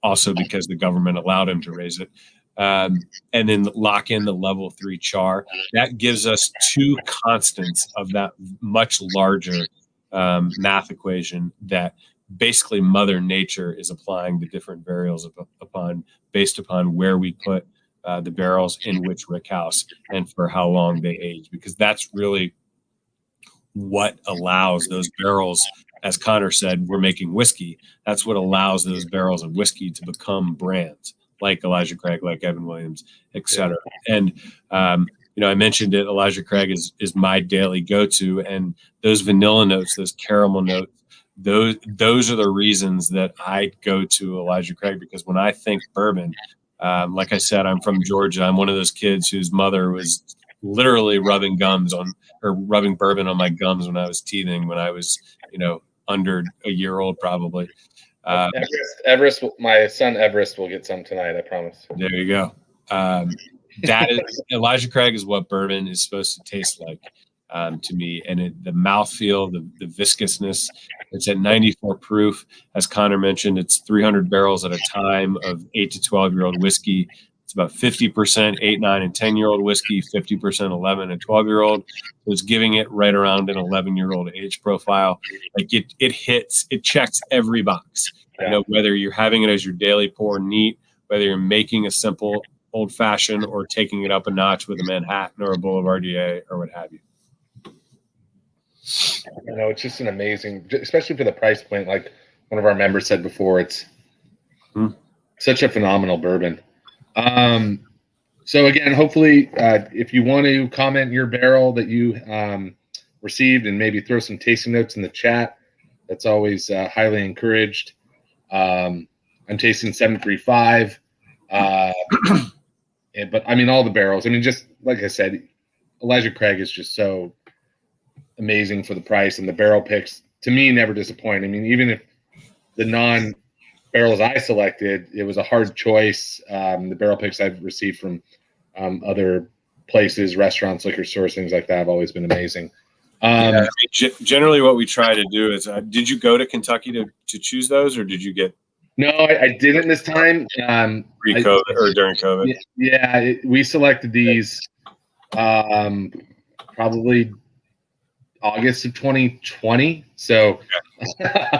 also because the government allowed him to raise it. And then lock in the level 3 char. That gives us 2 constants of that much larger math equation that basically Mother Nature is applying the different variables based upon where we put the barrels in which rick house and for how long they age, because that's really what allows those barrels. As Connor said, we're making whiskey. That's what allows those barrels of whiskey to become brands like Elijah Craig, like Evan Williams, et cetera. And, I mentioned it, Elijah Craig is my daily go-to. And those vanilla notes, those caramel notes, those are the reasons that I go to Elijah Craig, because when I think bourbon, like I said, I'm from Georgia. I'm one of those kids whose mother was literally rubbing bourbon on my gums when I was teething, when I was, under a year old, probably. Everest, my son Everest will get some tonight, I promise. There you go. That is Elijah Craig is what bourbon is supposed to taste like to me, and the mouthfeel, the viscousness. It's at 94 proof, as Connor mentioned. It's 300 barrels at a time of 8 to 12-year-old whiskey. It's about 50% 8, 9, and 10-year-old whiskey, 50% 11 and 12-year-old. So it's giving it right around an 11-year-old age profile. Like it checks every box. Yeah. Whether you're having it as your daily pour neat, whether you're making a simple old-fashioned or taking it up a notch with a Manhattan or a Boulevardier or what have you. It's just an amazing, especially for the price point. Like one of our members said before, it's such a phenomenal bourbon. So again, hopefully, if you want to comment your barrel that you received and maybe throw some tasting notes in the chat, that's always highly encouraged. I'm tasting 735, but I mean all the barrels. I mean, just like I said, Elijah Craig is just so amazing for the price, and the barrel picks to me never disappoint. I mean, even if the non-barrels I selected, it was a hard choice. The barrel picks I've received from other places, restaurants, liquor stores, things like that have always been amazing. Generally what we try to do is, did you go to Kentucky to choose those, or did you get? No, I didn't this time. Pre-COVID or during COVID? Yeah, we selected these probably August of 2020. So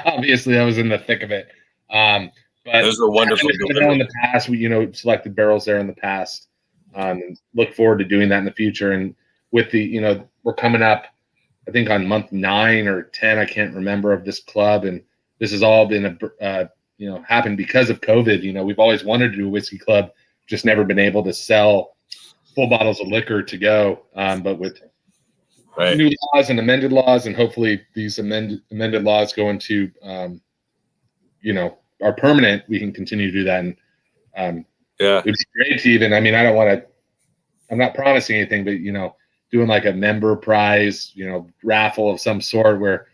obviously I was in the thick of it. But those were wonderful. I know in the past, we selected barrels there in the past, and look forward to doing that in the future. And with the we're coming up, I think on month 9 or 10, I can't remember, of this club, and this has all been happened because of COVID. We've always wanted to do a whiskey club, just never been able to sell full bottles of liquor to go. But with new laws and amended laws, and hopefully these amended laws go into are permanent, we can continue to do that. And it'd be great to even, I'm not promising anything, but doing like a member prize, raffle of some sort, where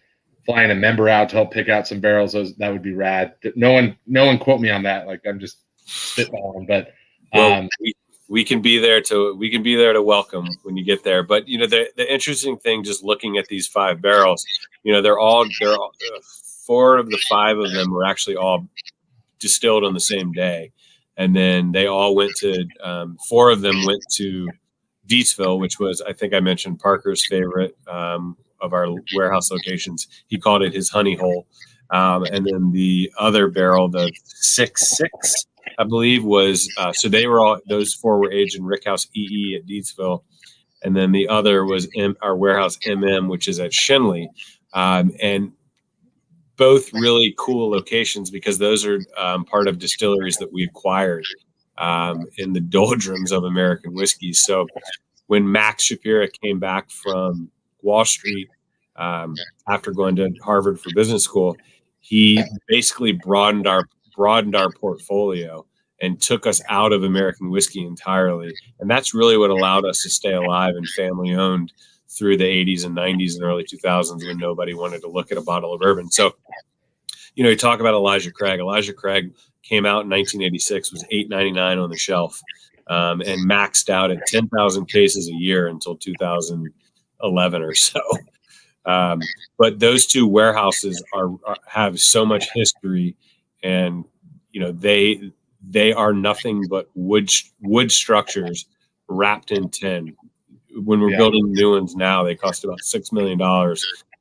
flying a member out to help pick out some barrels, that would be rad. No one quote me on that. Like, I'm just spitballing, but we can be there to welcome when you get there. But the interesting thing, just looking at these 5 barrels, they're all 4 of the 5 of them were actually all distilled on the same day, and then they all went to 4 of them went to Deatsville, which was, I think I mentioned, Parker's favorite of our warehouse locations. He called it his honey hole. And then the other barrel, the 6-6, I believe, was so those 4 were aged in Rickhouse EE at Deatsville, and then the other was our warehouse MM, which is at Shenley, and both really cool locations because those are part of distilleries that we acquired in the doldrums of American whiskey. So when Max Shapira came back from Wall Street after going to Harvard for business school, he basically broadened our portfolio and took us out of American whiskey entirely. And that's really what allowed us to stay alive and family owned through the 80s and 90s and early 2000s when nobody wanted to look at a bottle of bourbon. So, you talk about Elijah Craig. Elijah Craig came out in 1986, was $8.99 on the shelf, and maxed out at 10,000 cases a year until 2011 or so. But those 2 warehouses have so much history, and they are nothing but wood structures wrapped in tin. When we're building new ones now, they cost about $6 million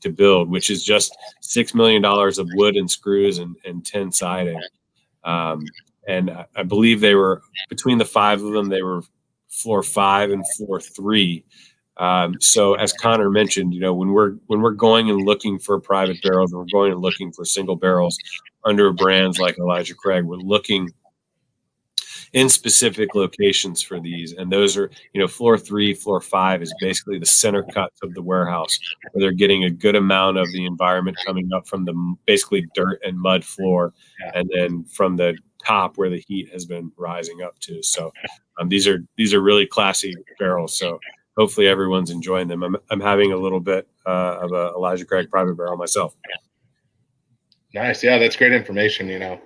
to build, which is just $6 million of wood and screws and tin siding. And I believe they were, between the 5 of them, they were floor 5 and floor 3. So as Connor mentioned, when we're going and looking for private barrels, and we're going and looking for single barrels under brands like Elijah Craig, we're looking in specific locations for these. And those are, floor 3, floor 5 is basically the center cuts of the warehouse, where they're getting a good amount of the environment coming up from the basically dirt and mud floor, and then from the top where the heat has been rising up to. So these are really classy barrels. So hopefully everyone's enjoying them. I'm having a little bit of a Elijah Craig private barrel myself. Nice. Yeah, that's great information.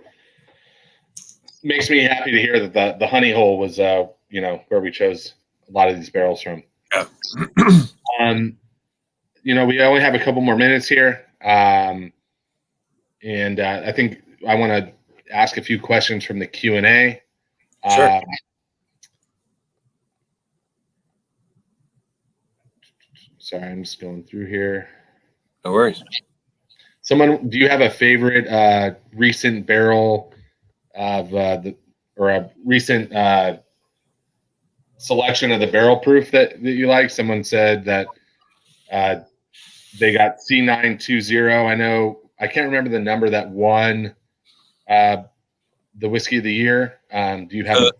Makes me happy to hear that the honey hole was, where we chose a lot of these barrels from. Yeah. We only have a couple more minutes here. And I think I want to ask a few questions from the Q&A. Sure. Sorry, I'm just going through here. No worries. Do you have a favorite recent barrel of or a recent selection of the barrel proof that you like? Someone said that they got C920. I can't remember the number that won the whiskey of the year. Do you have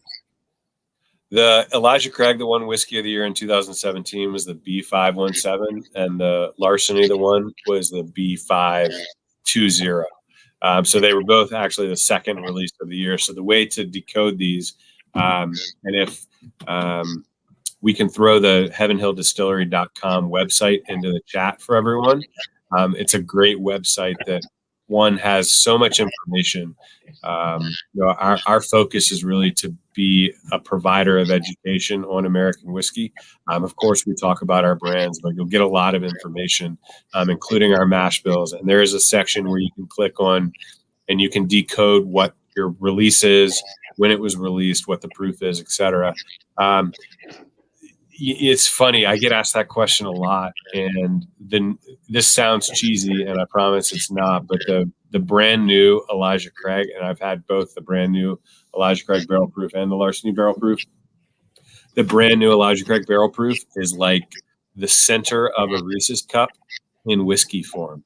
the Elijah Craig that won whiskey of the year in 2017 was the B517, and the Larceny that won was the B520. So they were both actually the second release of the year. So the way to decode these, and if we can throw the heavenhilldistillery.com website into the chat for everyone. It's a great website that one has so much information. Our focus is really to be a provider of education on American whiskey. Of course, we talk about our brands, but you'll get a lot of information, including our mash bills. And there is a section where you can click on and you can decode what your release is, when it was released, what the proof is, etc. It's funny. I get asked that question a lot, and then this sounds cheesy, and I promise it's not. But the brand new Elijah Craig, and I've had both the brand new Elijah Craig barrel proof and the Larceny barrel proof. The brand new Elijah Craig barrel proof is like the center of a Reese's cup in whiskey form,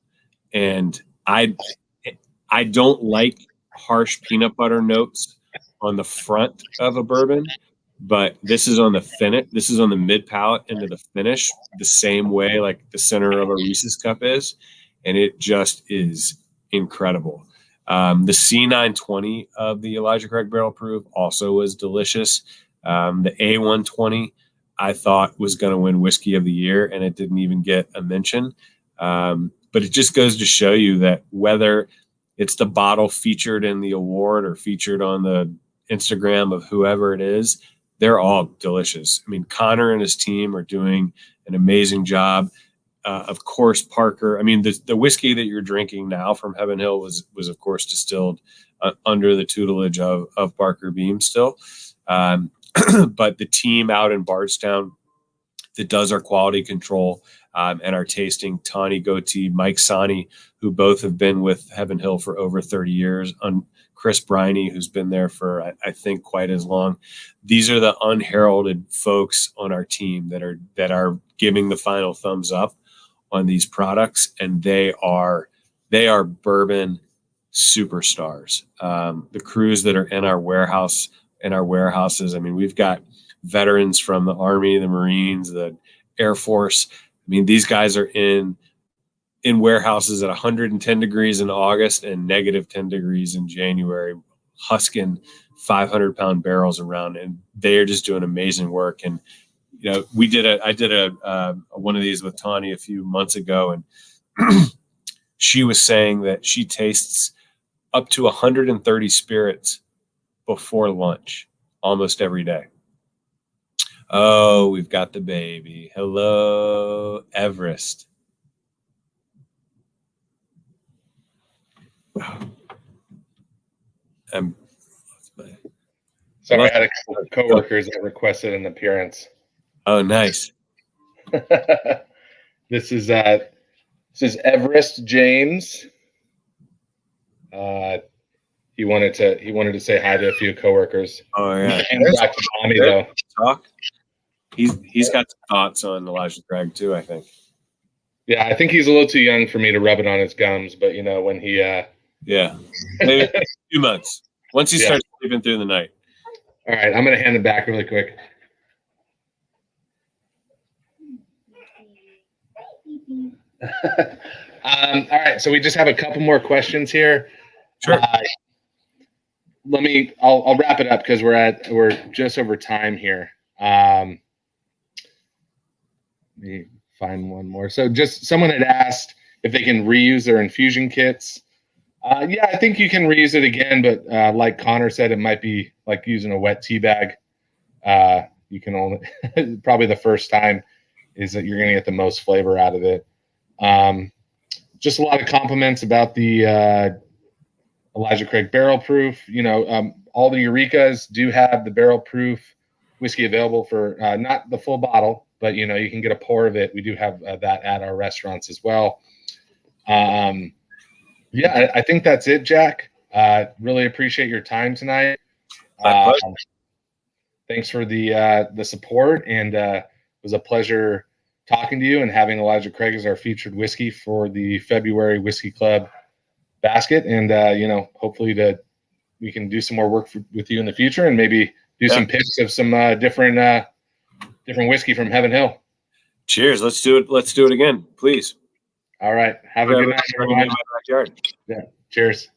and I don't like harsh peanut butter notes on the front of a bourbon. But this is on the finish. This is on the mid palate into the finish, the same way like the center of a Reese's cup is, and it just is incredible. The C920 of the Elijah Craig barrel proof also was delicious. The A120 I thought was going to win whiskey of the year, and it didn't even get a mention. But it just goes to show you that whether it's the bottle featured in the award or featured on the Instagram of whoever it is, they're all delicious. I mean, Connor and his team are doing an amazing job. Of course, Parker. I mean, the whiskey that you're drinking now from Heaven Hill was of course distilled under the tutelage of Parker Beam still. But the team out in Bardstown that does our quality control and our tasting, Tani Goatee, Mike Sani, who both have been with Heaven Hill for over 30 years, Chris Briney, who's been there for, I think, quite as long. These are the unheralded folks on our team that are giving the final thumbs up on these products, and they are bourbon superstars. The crews that are in our warehouses. I mean, we've got veterans from the Army, the Marines, the Air Force. I mean, these guys are in warehouses at 110 degrees in August and negative 10 degrees in January, husking 500-pound barrels around, and they are just doing amazing work. And you know, I did a one of these with Tani a few months ago, and she was saying that she tastes up to 130 spirits before lunch almost every day. Oh, we've got the baby. Hello, Everest. Sorry, I had a couple of coworkers that requested an appearance. Oh, nice. This is Everest James. He wanted to say hi to a few coworkers. Oh yeah. And back to Tommy though. Talk. He's got some thoughts on Elijah Craig too, I think. Yeah, I think he's a little too young for me to rub it on his gums, but you know, when he yeah, maybe 2 months. Once he starts sleeping through the night. All right, I'm gonna hand it back really quick. All right, so we just have a couple more questions here. Sure. I'll wrap it up because we're just over time here. Let me find one more. So just someone had asked if they can reuse their infusion kits. Yeah, I think you can reuse it again, but like Connor said, it might be like using a wet tea bag. You can only probably the first time is that you're going to get the most flavor out of it. Just a lot of compliments about the Elijah Craig barrel proof. You know, all the Eurekas do have the barrel proof whiskey available for not the full bottle, but you know, you can get a pour of it. We do have that at our restaurants as well. Yeah, I think that's it, Jack. Really appreciate your time tonight. Thanks for the support, and it was a pleasure talking to you and having Elijah Craig as our featured whiskey for the February Whiskey Club basket. And you know, hopefully we can do some more work with you in the future, and maybe do some picks of some different whiskey from Heaven Hill. Cheers. Let's do it. Let's do it again, please. All right. Have a good night, everyone. In my backyard. Yeah. Cheers.